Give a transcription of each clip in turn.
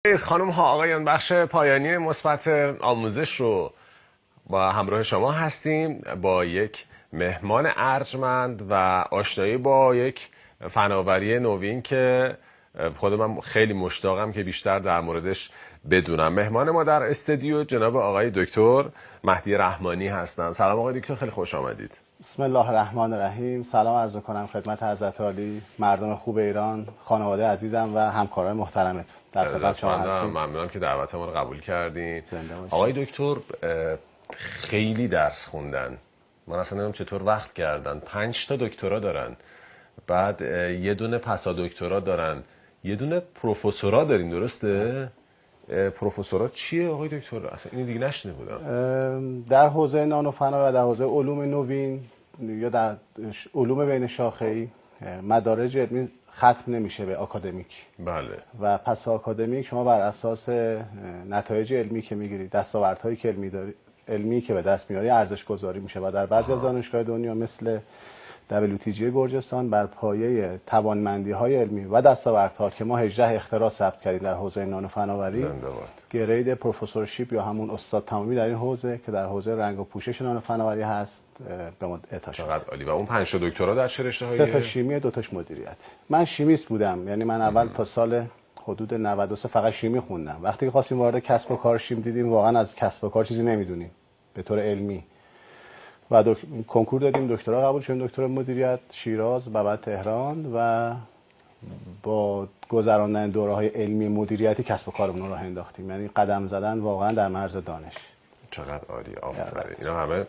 خانم ها آقایان، بخش پایانی مثبت آموزش رو با همراه شما هستیم با یک مهمان ارجمند و آشنایی با یک فناوری نوین که خود من خیلی مشتاقم که بیشتر در موردش بدونم. مهمان ما در استودیو جناب آقای دکتر مهدی رحمانی هستند. سلام آقای دکتر، خیلی خوش آمدید. بسم الله الرحمن الرحیم. سلام عرض می‌کنم خدمت حضرت عالی، مردم خوب ایران، خانواده عزیزم و همکاران محترمتون. در خدمت شما هستم. ممنونم که دعوت ما رو قبول کردین. آقای دکتر خیلی درس خوندن، من اصلا نمیدونم چطور وقت کردن. 5 تا دکترا دارن، بعد یه دونه پسا دکترا دارن، یه دونه پروفسورا دارین، درسته؟ پروفسورا چیه آقای دکتر؟ اصلا این دیگه نشنیده بودم. در حوزه نانوفنا و در حوزه علوم نوین یا در علوم بین شاخه‌ای مدارج علمی ختم نمیشه به آکادمیک. بله. و پس آکادمیک شما بر اساس نتایج علمی که میگیرید، دستاوردهایی که علمی که به دست میاری ارزش گذاری میشه و در بعضی از دانشگاه دنیا مثل WTG گرجستان بر پایه توانمندی‌های علمی و دستاوردها که ما 18 اختراع ثبت کردیم در حوزه نانو فناوری، گرید پروفسورشیپ یا همون استاد تمامی در این حوزه که در حوزه رنگ و پوشش نانو فناوری هست به ما اعطا شد. چقدر عالی. و اون 5 تا دکترا در چه رشته‌هایی؟ 3 تا شیمی، 2 تاش مدیریت. من شیمیست بودم، یعنی من اول تا سال حدود 93 فقط شیمی خوندم. وقتی که خواستیم وارد کسب و کار شیم دیدیم واقعا از کسب و کار چیزی نمیدونیم به طور علمی و کنکور دادیم، دکترا قبول شدیم، دکترا مدیریت شیراز و بعد تهران و با گذراندن دوره‌های علمی مدیریتی کسب و کارمون رو راه انداختیم. یعنی قدم زدن واقعا در مرز دانش. چقدر عالی، آفرین. اینا همه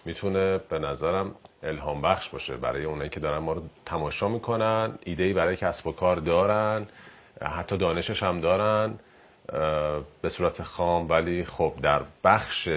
میتونه به نظرم الهام بخش باشه برای اونایی که دارن ما رو تماشا میکنن، ایده‌ای برای کسب و کار دارن، حتی دانشش هم دارن به صورت خام، ولی خب در بخش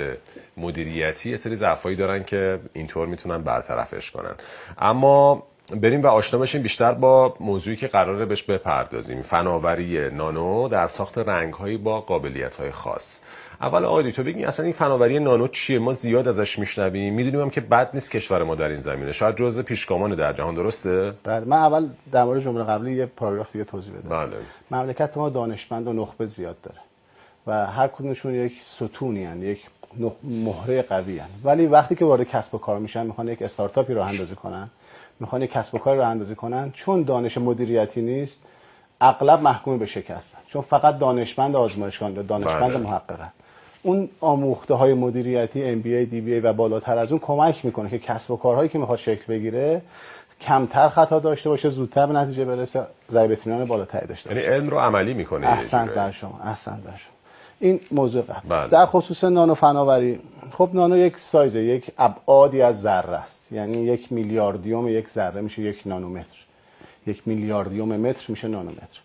مدیریتی یه سری ضعفایی دارن که اینطور میتونن برطرفش کنن. اما بریم و آشنا بشیم بیشتر با موضوعی که قراره بهش بپردازیم، فناوری نانو در ساخت رنگ‌هایی با قابلیت‌های خاص. اول آقای دکتر بگین اصلا این فناوری نانو چیه؟ ما زیاد ازش میشنویم، میدونیم هم که بد نیست کشور ما در این زمینه، شاید جزو پیشگامان در جهان، درسته؟ بله. من اول در مورد جمله قبلی یه پاراگراف دیگه توضیح بدم. بله. مملکت ما دانشمند و نخبه زیاد داره و هر کدومشون یک ستونی ان، یک مهره قوی ان، ولی وقتی که وارد کسب و کار میشن میخوان یک استارتاپی راه اندازی کنن، میخوان یک کسب و کار راه اندازی کنن، چون دانش مدیریتی نیست اغلب محکوم به شکستن، چون فقط دانشمند آزمایشگاه، دانشمند محققن. اون آموخته های مدیریتی MBA DBA و بالاتر از اون کمک میکنه که کسب و کارهایی که میخواد شکل بگیره کمتر خطا داشته باشه، زودتر به نتیجه برسه، ضریب اطمینان بالاتری داشته باشه. یعنی علم رو عملی میکنه. احسنت بر شما، احسنت بر شما. این موضوع قبل. در خصوص نانو فناوری، خب نانو یک سایز، یک ابعادی از ذره است، یعنی 1 میلیاردیوم یک ذره میشه 1 نانومتر، 1 میلیاردیوم متر میشه نانومتر.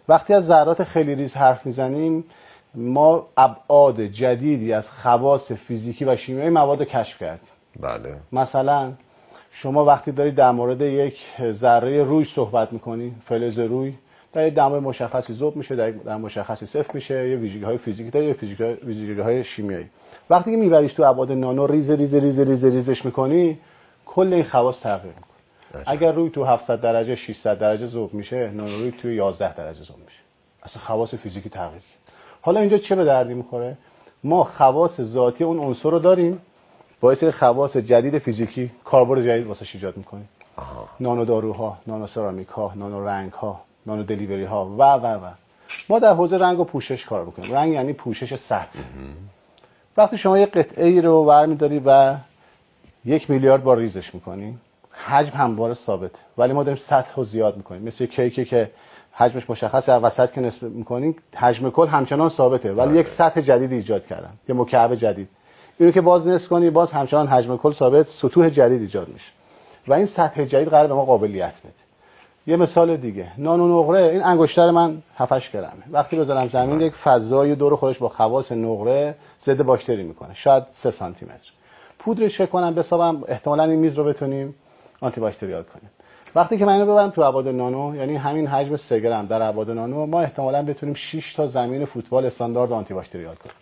وقتی از ذرات خیلی ریز حرف میزنیم ما ابعاد جدیدی از خواص فیزیکی و شیمیایی مواد رو کشف کردیم. بله. مثلا شما وقتی دارید در مورد یک ذره روی صحبت میکنی، فلز روی در یک دمای مشخصی ذوب میشه، در یک دم مشخصی صفر میشه، یه ویژگی‌های فیزیکی داره، یه ویژگی‌های شیمیایی. وقتی که میبریش تو ابعاد نانو ریز ریز ریز ریز ریزش میکنی، کل این خواص تغییر میکنه. اگر روی تو 700 درجه 600 درجه ذوب میشه، نانو روی تو 11 درجه ذوب میشه. اصلا خواص فیزیکی تغییر. حالا اینجا چه به دردی میخوره؟ ما خواص ذاتی اون عنصر رو داریم، با یه سری خواص جدید فیزیکی کاربرد جدید واسه ایجاد میکنیم. نانو داروها، نانو سرامیک ها، نانو رنگ ها، نانو دلیوری ها و ما در حوزه رنگ و پوشش کار میکنیم. رنگ یعنی پوشش سطح. وقتی شما یه قطعه ای رو برمی‌داری و 1 میلیارد بار ریزش میکنی، حجم همواره ثابته، ولی ما داریم سطح رو زیاد میکنیم. مثل کیکی که حجمش مشخصه، وسط که نصف میکنین حجم کل همچنان ثابته، ولی یک سطح جدید ایجاد کردن، یه مکعب جدید. اینو که باز نصف کنی باز همچنان حجم کل ثابت، سطوح جدید ایجاد میشه و این سطح جدید قراره به ما قابلیت بده. یه مثال دیگه، نانو نقره، این انگشتر من 7-8 گرمه، وقتی بذارم زمین یک فضای دور خودش با خواص نقره ضد باکتری میکنه، شاید 3 سانتی متر. پودرش کنم بسابم، احتمالاً این میز رو بتونیم آنتی باکتریال کنیم. وقتی که من اینو ببرم تو ابعاد نانو، یعنی همین حجم 3 گرم در ابعاد نانو، ما احتمالاً بتونیم 6 تا زمین فوتبال استاندارد آنتی باکتریال کنیم.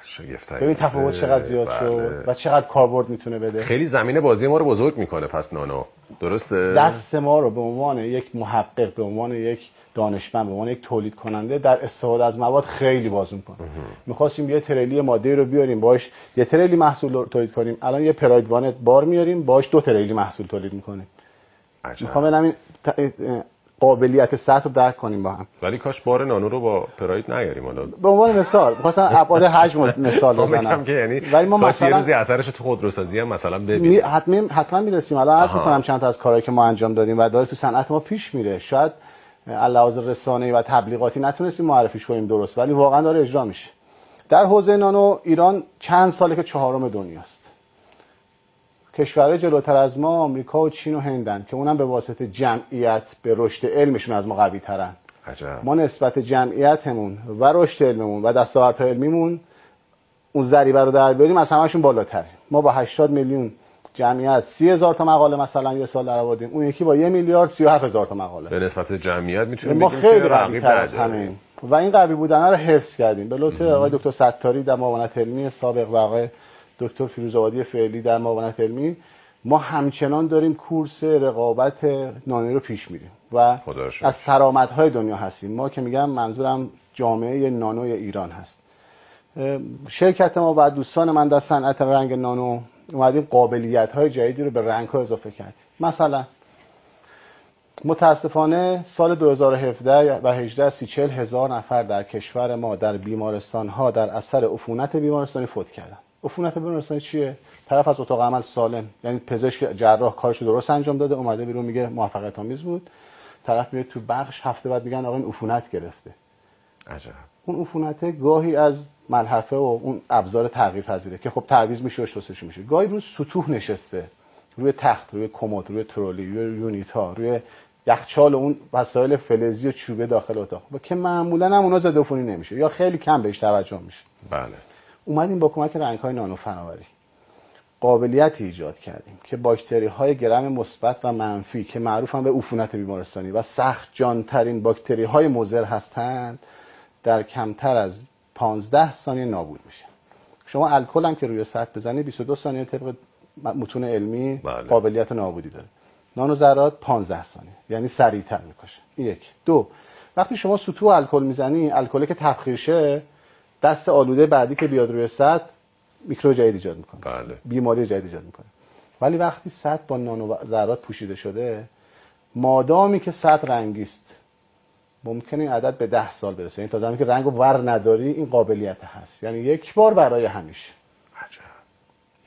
شگفت. ببین تفاوت چقدر زیاد شد و چقدر کاربرد میتونه بده. خیلی زمین بازی ما رو بزرگ میکنه پس نانو. درسته؟ دست ما رو به عنوان یک محقق، به عنوان یک دانشمند، به عنوان یک تولید کننده در استفاده از مواد خیلی باز میکنه. می‌خواستیم یه تریلی ماده رو بیاریم باش یه تریلی محصول تولید کنیم، الان یه پراید وانت بار میاریم باش 2 تریلی محصول تولید میکنیم. میخوام ببینم این قابلیت سطح رو درک کنیم با هم. ولی کاش بار نانو رو با پراید نگیریم. حالا به عنوان مثال می‌خواستم ابعاد حجم مثال بزنم. یعنی ولی ما مثلا یه روزی اثرش تو خودروسازی هم مثلا ببینیم. حتما میرسیم. الان عرض می‌کنم چند تا از کارهایی که ما انجام دادیم و داره تو صنعت ما پیش میره. شاید علاوه رسانه‌ای و تبلیغاتی نتونستیم معرفیش کنیم درست، ولی واقعا داره اجرا میشه. در حوزه نانو ایران چند ساله که 4م دنیاست. کشورهای جلوتر از ما آمریکا و چین و هندن که اونم به واسطه جمعیت به رشد علمشون از ما قوی ترن. عجب. ما نسبت جمعیتمون و رشد علممون و دستاوردهای علمیمون اون ضریبه رو در بیاریم از همشون بالاتریم. ما با 80 میلیون جمعیت 30,000 تا مقاله مثلا یه سال در آوردیم، اون یکی با 1 میلیارد 37,000 تا مقاله. به نسبت جمعیت میتونیم ما بگیم خیلی که قوی تر از همه و این قوی بودن رو حفظ کردیم. به لطف آقای دکتر ستاری در معاونت علمی سابق و آقای دکتر فیروزآبادی فعلی در معاونت علمی، ما همچنان داریم کورس رقابت نانو رو پیش میریم و از سرآمدهای دنیا هستیم. ما که میگم منظورم جامعه نانوی ایران هست. شرکت ما و دوستان من در صنعت رنگ نانو اومدیم قابلیت‌های جدیدی رو به رنگ‌ها اضافه کردیم. مثلا متاسفانه سال 2017 و 18 30-40 هزار نفر در کشور ما در بیمارستان‌ها در اثر عفونت بیمارستانی فوت کردن. عفونت بیمارستانی چیه؟ طرف از اتاق عمل سالم، یعنی پزشک جراح کارشو درست انجام داده، اومده بیرون میگه موفقیت آمیز بود. طرف میره تو بخش هفته بعد میگن آقا این عفونت گرفته. عجب. اون عفونت گاهی از ملحفه و اون ابزار تغییر پذیره که خب تعویض میشه و شستشو میشه. گاهی روی سطوح نشسته، روی تخت، روی کمد، روی ترولی، روی یونیت ها، روی یخچال و اون وسایل فلزی و چوبه داخل اتاق و که معمولا هم اونا ضد عفونی نمیشه یا خیلی کم بهش توجه میشه. بله. اومدیم با کمک رنگ‌های نانو فناوری قابلیتی ایجاد کردیم که باکتری‌های گرم مثبت و منفی که معروفن به عفونت بیمارستانی و سخت جان‌ترین باکتری‌های مضر هستند در کمتر از 15 ثانیه نابود میشه. شما الکل هم که روی سطح بزنید 22 ثانیه طبق متون علمی قابلیت نابودی داره. نانو ذرات 15 ثانیه، یعنی سریعتر میکشه. یک. دو، وقتی شما سطوح الکل میزنی، الکلی که تبخیر شه، دست آلوده بعدی که بیاد روی سطح میکرو جدید ایجاد میکنه. بله. بیماری جدید ایجاد میکنه. ولی وقتی سطح با نانو ذرات پوشیده شده، مادامی که سطح رنگی است، ممکنه این عدد به 10 سال برسه. یعنی تا زمانی که رنگو ور نداری این قابلیت هست. یعنی یک بار برای همیشه. عجب.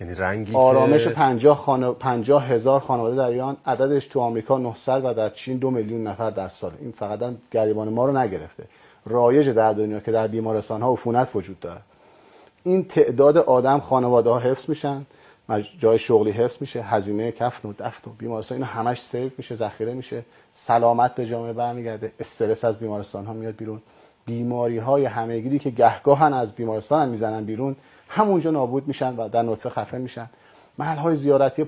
یعنی رنگی آرامش که 50,000 خانواده در ایران، عددش تو آمریکا 900 و در چین 2 میلیون نفر در سال. این فقط گریبان ما رو نگرفته. رایج در دنیا که در بیمارستان‌ها عفونت وجود داره. این تعداد آدم، خانواده‌ها حفظ میشن، جای شغلی حفظ میشه، هزینه کفن و دفن و بیمارستان اینا همش سیو میشه، ذخیره میشه، سلامت به جامعه برمیگرده، استرس از بیمارستان‌ها میاد بیرون، بیماری‌های همه‌گیری که گهگاهن از بیمارستان هم میزنن بیرون همونجا نابود میشن و در نطفه خفه میشن. محل‌های زیارتی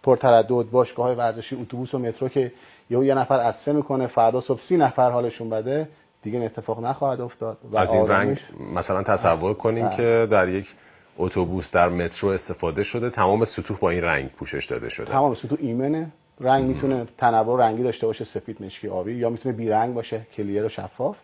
پرتردد، باشگاه‌های ورزشی، اتوبوس و مترو که یه نفر عطسه میکنه فردا صبح 30 نفر حالشون بده، دیگه این اتفاق نخواهد افتاد. و از این رنگ مثلا تصور کنیم که در یک اتوبوس در مترو استفاده شده، تمام سطوح با این رنگ پوشش داده شده. تمام سطوح ایمنه. رنگ میتونه تنوع رنگی داشته باشه، سفید، مشکی، آبی، یا میتونه بی رنگ باشه، کلیر و شفاف،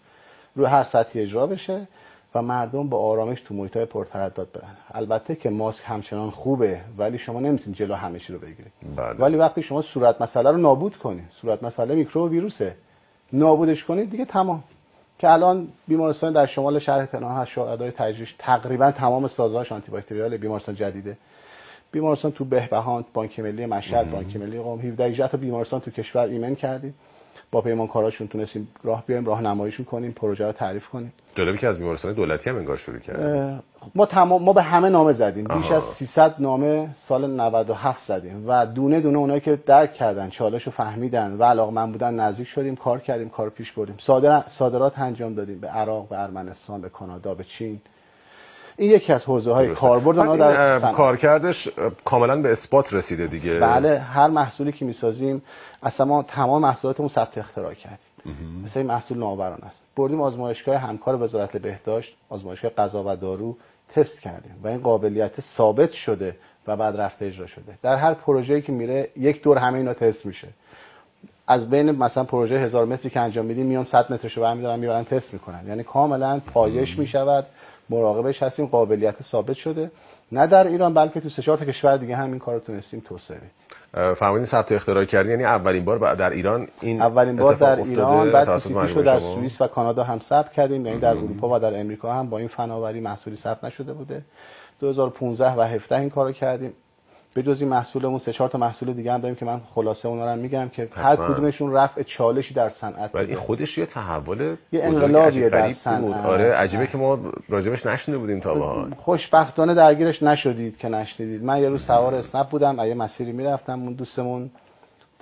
روی هر سطحی اجرا بشه و مردم با آرامش تو محیط‌های پرتردد برن. البته که ماسک همچنان خوبه، ولی شما نمیتونید جلو همه چی رو بگیرید. بله. ولی وقتی شما صورت مسئله رو نابود کنید، صورت مسئله میکرو و ویروسه، نابودش کنید، دیگه تمام. که الان بیمارستان در شمال شهر تهران هست، شهدای تجریش تقریبا تمام سازه‌هاش آنتی باکتریال. بیمارستان جدیده، بیمارستان تو بهبهان، بانک ملی مشهد، بانک ملی قم، 17 تا بیمارستان تو کشور ایمن کردیم. با پیمانکاراشون تونستیم راه بیایم، راهنماییشون کنیم، پروژه رو تعریف کنیم. جالبه که از بیمارستان دولتی هم انگار شروع کردیم. ما به همه نامه زدیم. بیش از 300 نامه سال 97 زدیم و دونه دونه اونایی که درک کردن، چالشو فهمیدن و علاقه‌مند بودن نزدیک شدیم، کار کردیم، کارو پیش بردیم. صادرات انجام دادیم به عراق، به ارمنستان، به کانادا، به چین. این یکی از حوزه‌های کاربرد ما در صنعت. کارکردش کاملا به اثبات رسیده دیگه. بله، هر محصولی که می‌سازیم اصلا ما تمام محصولاتمون ثبت اختراع کردیم. مثلا این محصول نوآورانه است. بردیم آزمایشگاه همکار وزارت بهداشت، آزمایشگاه غذا و دارو تست کردیم و این قابلیت ثابت شده و بعد رفته اجرا شده. در هر پروژه‌ای که میره یک دور همه اینا تست میشه. از بین مثلا پروژه 1000 متری که انجام میدیم میان 100 مترشو برمی‌دارن میبرن تست میکنن. یعنی کاملا پایش میشود، مراقبش هستیم، قابلیت ثابت شده. نه در ایران بلکه تو 3-4 تا کشور دیگه هم این کارو تونستیم توسعه بدیم. فرمودین ثبت اختراع کردین، یعنی اولین بار در ایران این اولین بار در ایران، بعد پیشو در سوئیس و کانادا هم ثبت کردیم. یعنی در اروپا و در امریکا هم با این فناوری محصولی ثبت نشده بوده. 2015 و 17 این کارو کردیم. به جز این محصولمون 3-4 تا محصول دیگه هم داریم که من خلاصه اونا رو میگم که هر کدومشون رفع چالشی در صنعت ولی این خودش یه تحول، یه انقلابیه در صنعت. آره عجیبه که ما راجبش نشنیده بودیم تا به حال. خوشبختانه درگیرش نشدید که نشنیدید. من یه روز سوار اسنپ بودم، یه مسیری میرفتم، اون دوستمون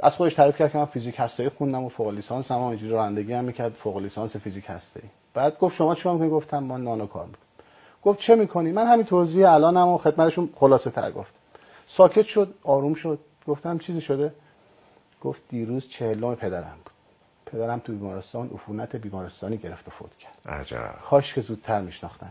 از خودش تعریف کرد که من فیزیک هسته‌ای خوندم و فوق لیسانس هم اینجوری رانندگی هم میکرد، فوق لیسانس فیزیک هسته‌ای. بعد گفت شما چیکار میکنید؟ گفتم ما نانو کار میکنم. گفت چه میکنی؟ من همین توضیح الانم و خدمتشون خلاصه تر گفتم. ساکت شد، آروم شد. گفتم چیزی شده؟ گفت دیروز 40م پدرم بود. پدرم تو بیمارستان عفونت بیمارستانی گرفت و فوت کرد. عجب. کاش که زودتر میشناختم.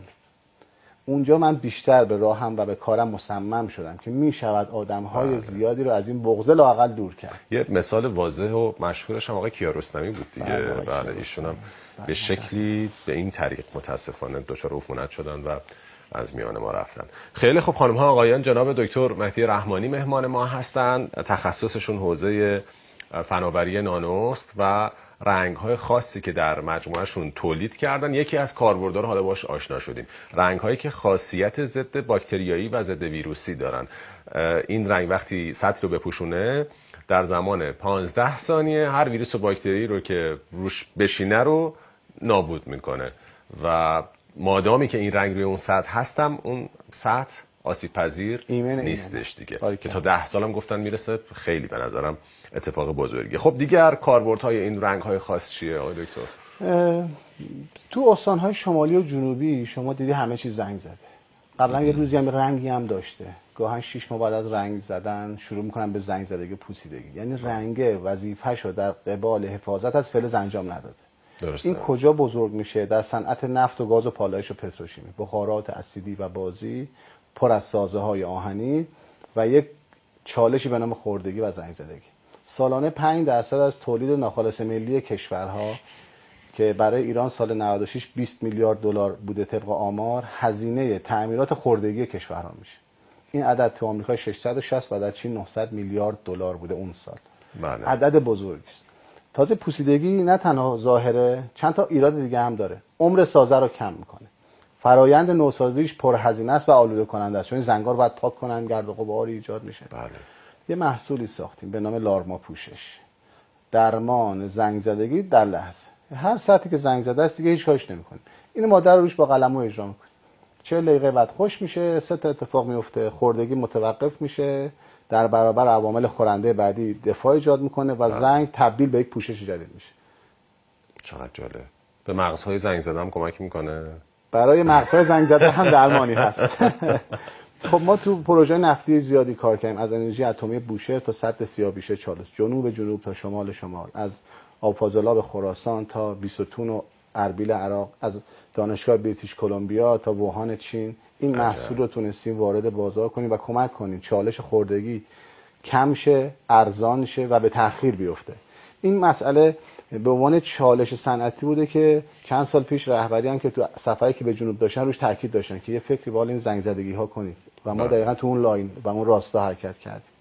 اونجا من بیشتر به راهم و به کارم مصمم شدم که میشود آدم‌های زیادی رو از این بغض لااقل دور کرد. یه مثال واضح و مشهورش هم آقای کیارستمی بود دیگه. بله ایشون هم به شکلی به این طریق متاسفانه دچار عفونت شدن و از میان ما رفتن. خیلی خوب خانم ها آقایان، جناب دکتر مهدی رحمانی مهمان ما هستند. تخصصشون حوزه فناوری نانوست و رنگ‌های خاصی که در مجموعهشون تولید کردن. یکی از کاربردها رو حالا باهاش آشنا شدیم. رنگ‌هایی که خاصیت ضد باکتریایی و ضد ویروسی دارن. این رنگ وقتی سطح رو بپوشونه در زمان 15 ثانیه هر ویروس و باکتری رو که روش بشینه رو نابود میکنه و مادامی که این رنگ روی اون سطح هستم اون سطح آسیب پذیر نیستش دیگه که تا 10 سالم گفتن میرسه. خیلی به نظرم اتفاق بزرگیه. خب دیگر کاربردهای این رنگ‌های خاص چیه آقای دکتر؟ تو استان‌های شمالی و جنوبی شما دیدی همه چیز زنگ زده. قبلا یه روزی هم رنگی هم داشته. گاهن 6 ماه بعد از رنگ زدن شروع میکنن به زنگ زدگی پوسیدگی. یعنی رنگ وظیفه‌شو در قبال حفاظت از فلز انجام نداده. درسته. این کجا بزرگ میشه؟ در صنعت نفت و گاز و پالایش و پتروشیمی. بخارات اسیدی و بازی پر از سازه‌های آهنی و یک چالشی به نام خوردگی و زنگ زدگی. سالانه 5% از تولید ناخالص ملی کشورها که برای ایران سال 96 20 میلیارد دلار بوده طبق آمار، هزینه تعمیرات خوردگی کشورها میشه. این عدد تو آمریکا 660 و در چین 900 میلیارد دلار بوده اون سال. بله. عدد بزرگی است. تازه پوسیدگی نه تنها ظاهره، چند تا ایراد دیگه هم داره. عمر سازه رو کم میکنه. فرایند نوسازیش پرهزینه است و آلوده کننده است. چون زنگار باید پاک کنن، گرد و غباری ایجاد میشه. بله. یه محصولی ساختیم به نام لارما پوشش. درمان زنگ زدگی در لحظه. هر ساعتی که زنگ زده است دیگه هیچ کارش نمی‌کنیم. این ماده رو روش با قلمو اجرا می‌کنیم. 40 دقیقه بعد خوش میشه، 3 تا اتفاق میفته. خوردگی متوقف میشه، در برابر عوامل خورنده بعدی دفاع ایجاد میکنه و زنگ تبدیل به یک پوشش جدید میشه. چقدر جالب. به مغزهای زنگ زده هم کمک میکنه. برای مغزهای زنگ زده هم درمانی هست. خب ما تو پروژه نفتی زیادی کار کردیم، از انرژی اتمی بوشهر تا سد سیاه‌بیشه چالوس، جنوب تا شمال، از آب‌فاضلاب خراسان تا بیستون و اربیل عراق، از دانشگاه بریتیش کلمبیا تا ووهان چین. این محصول رو تونستیم وارد بازار کنیم و کمک کنیم چالش خوردگی کم شه، ارزان شه و به تأخیر بیفته. این مسئله به عنوان چالش صنعتی بوده که چند سال پیش رهبری هم که تو سفری که به جنوب داشتن روش تاکید داشتن که یه فکری به این زنگ زدگی ها کنید و ما دقیقاً تو اون لاین و اون راستا حرکت کردیم.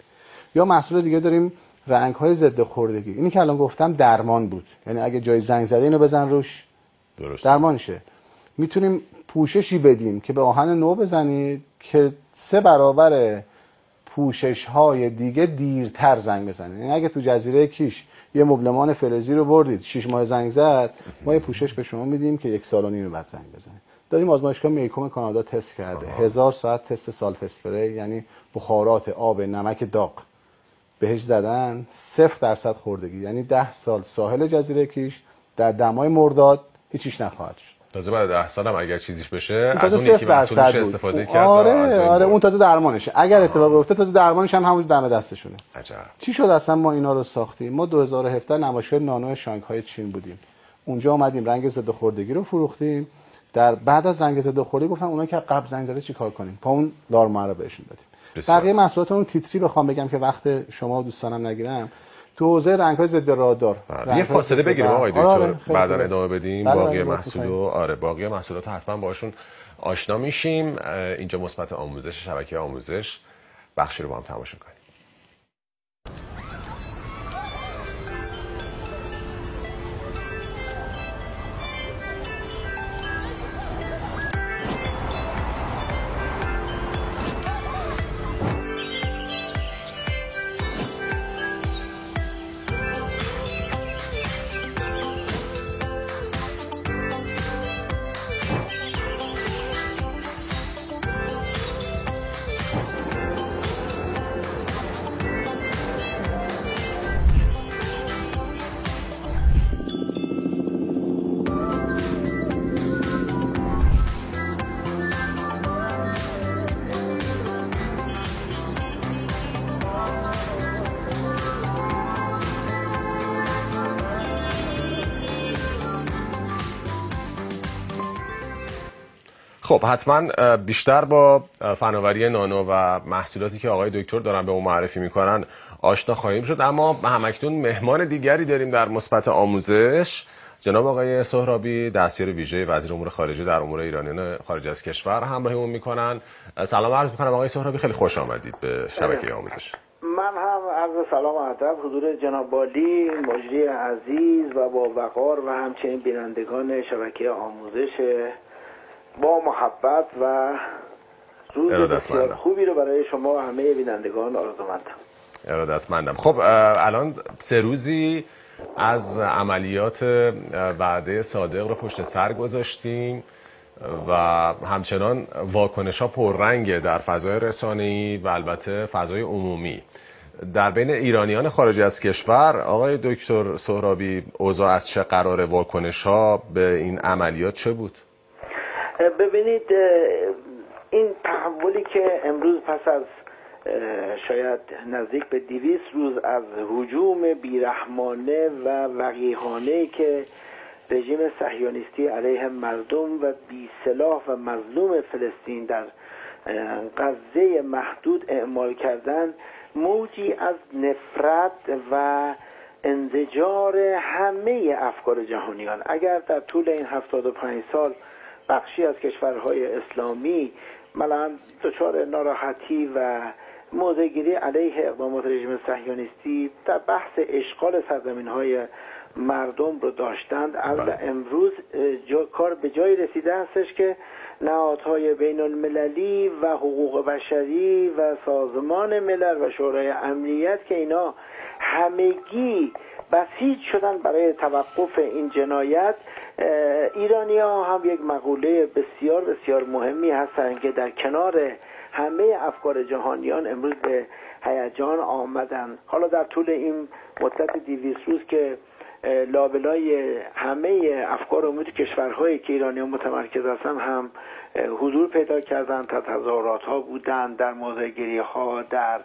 یا محصول دیگه داریم، رنگ های ضد خوردگی. اینی که الان گفتم درمان بود، یعنی اگه جای زنگ زده اینو بزن روش درست درمان شه. میتونیم پوششی بدیم که به آهن نو بزنید که 3 برابر پوشش های دیگه دیرتر زنگ بزنید. یعنی اگه تو جزیره کیش یه مبلمان فلزی رو بردید 6 ماه زنگ زد، ما یه پوشش به شما میدیم که 1 سال و نیم بعد زنگ بزنید. داریم آزمایشگاه میکوم کانادا تست کرده. 1000 ساعت تست سالت اسپری، یعنی بخارات آب نمک داغ بهش زدن، 0% خوردگی. یعنی 10 سال ساحل جزیره کیش در دمای مرداد هیچیش نخواهد شد. تازه بعد 10 سال هم اگر چیزیش بشه از اون یکی مسئولش استفاده کرد. آره اون تازه درمانشه. اگر اتفاق بیفته تازه درمانش هم همون دم دستشونه. عجب. چی شد اصلا ما اینا رو ساختیم؟ ما 2017 نمایشگاه نانو شانگهای چین بودیم. اونجا اومدیم رنگ ضد خوردگی رو فروختیم. بعد از رنگ ضد خوردگی گفتن اونا که قبل زنگ زده چیکار کنیم؟ پا اون لارما رو بهشون دادیم. بقیه محصولاتمون تیتری بخوام بگم که وقت شما و دوستانم نگیرم، تو حوزه رنگ‌های ضد رادار. یه فاصله بگیریم آقای دکتر، بعداً ادامه بدیم. باقی باقی محصولات حتما باشون آشنا میشیم. اینجا مثبت آموزش، شبکه آموزش، بخشی رو با هم تماشا کنیم. خب حتما بیشتر با فناوری نانو و محصولاتی که آقای دکتر دارن به اون معرفی میکنن آشنا خواهیم شد، اما همکنون مهمان دیگری داریم در مثبت آموزش، جناب آقای سهرابی، دستیار ویژه وزیر امور خارجه در امور ایرانیان خارج از کشور همراهیمون میکنن. سلام عرض میکنم آقای سهرابی، خیلی خوش آمدید به شبکه آموزش. من هم عرض سلام و ادب حضور جناب والی، مجری عزیز و با وقار و همچنین بینندگان شبکه آموزش با محبت و روز بسیار خوبی رو برای شما و همه بینندگان آرزومندم. ارادتمندم. خب الان 3 روزی از عملیات وعده صادق رو پشت سر گذاشتیم و همچنان واکنش‌ها پررنگه در فضای رسانه‌ای و البته فضای عمومی. در بین ایرانیان خارج از کشور آقای دکتر سهرابی، اوضاع از چه قراره؟ واکنش‌ها به این عملیات چه بود؟ ببینید، این تحولی که امروز پس از شاید نزدیک به 200 روز از هجوم بیرحمانه و وقیحانه که رژیم صهیونیستی علیه مردم و بی سلاح و مظلوم فلسطین در غزه محدود اعمال کردن، موجی از نفرت و انزجار همه افکار جهانیان. اگر در طول این 75 سال بخشی از کشورهای اسلامی مثلا دچار ناراحتی و موضع‌گیری علیه اقدامات رژیم صهیونیستی در بحث اشغال سرزمین‌های مردم رو داشتند، امروز کار به جای رسیده هستش که نهادهای بین المللی و حقوق بشری و سازمان ملل و شورای امنیت که اینا همگی بسیج شدن برای توقف این جنایت. ایرانی‌ها هم یک مقوله بسیار بسیار مهمی هستند که در کنار همه افکار جهانیان امروز به هیجان آمدن. حالا در طول این مدت 200 روز که لابلای همه افکار عمومی کشورهایی که ایرانیان متمرکز هستند هم حضور پیدا کردن، تظاهرات ها بودن، در موضع‌گیری ها، در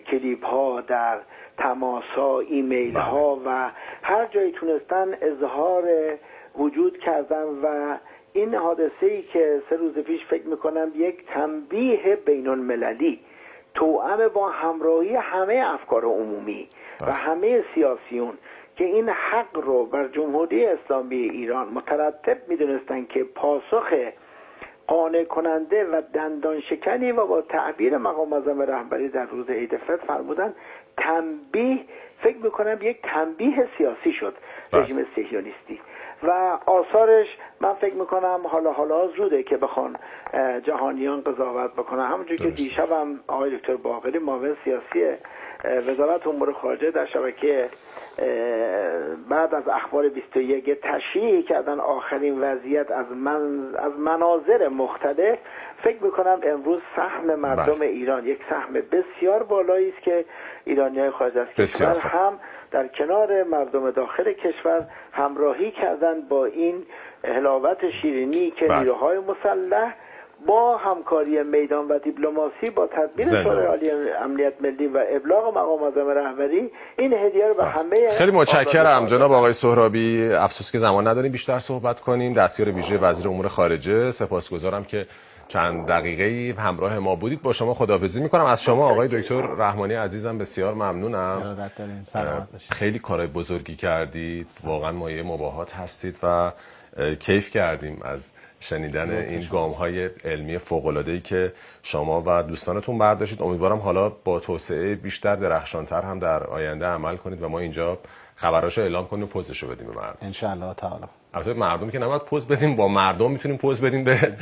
کلیپ ها، در تماس ها، ایمیل ها و هر جایی تونستن اظهار وجود کردن و این حادثه‌ای که 3 روز پیش فکر میکنم یک تنبیه بین المللی توأم با همراهی همه افکار عمومی و همه سیاسیون که این حق رو بر جمهوری اسلامی ایران مترتب میدونستن که پاسخ قانع کننده و دندان شکنی و با تعبیر مقام معظم رهبری در روز عید فطر فرمودن تنبیه، فکر میکنم یک تنبیه سیاسی شد رژیم صهیونیستی و آثارش من فکر میکنم حالا زوده که بخوان جهانیان قضاوت بکنن. همونجور که دیشبم آقای دکتر باقری معاون سیاسی وزارت امور خارجه در شبکه بعد از اخبار 21 تشریح کردن آخرین وضعیت از مناظر مختلف. فکر میکنم امروز سهم مردم ایران یک سهم بسیار بالایی است که ایرانی‌های خارج از کشور هم در کنار مردم داخل کشور همراهی کردن با این حلاوت شیرینی که بله. نیروهای مسلح با همکاری میدان و دیپلماسی با تدبیر شورای عالی امنیت ملی و ابلاغ مقام معظم رهبری این هدیه رو به همه. خیلی متشکرم جناب آقای سهرابی. افسوس که زمان نداریم بیشتر صحبت کنیم. دستیار ویژه وزیر امور خارجه، سپاسگزارم که چند دقیقه‌ای همراه ما بودید. با شما خداحافظی می‌کنم. از شما آقای دکتر رحمانی عزیزم بسیار ممنونم. ارادت داریم. سلامت باشید. خیلی کارهای بزرگی کردید. واقعا مایه مباهات هستید و کیف کردیم از شنیدن این گام‌های علمی فوق‌العاده‌ای که شما و دوستانتون برداشتید. امیدوارم حالا با توسعه بیشتر درخشان‌تر هم در آینده عمل کنید و ما اینجا خبراشو اعلام کنیم و پوزشو بدیم به مردم. ان شاء الله تعالی. البته مردم که نباید پوز بدیم، با مردم میتونیم پوز بدیم به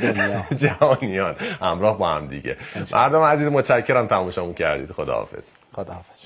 جهانیان همراه با هم دیگه. مردم عزیز متشکرم تماشامون کردید. خداحافظ. خداحافظ.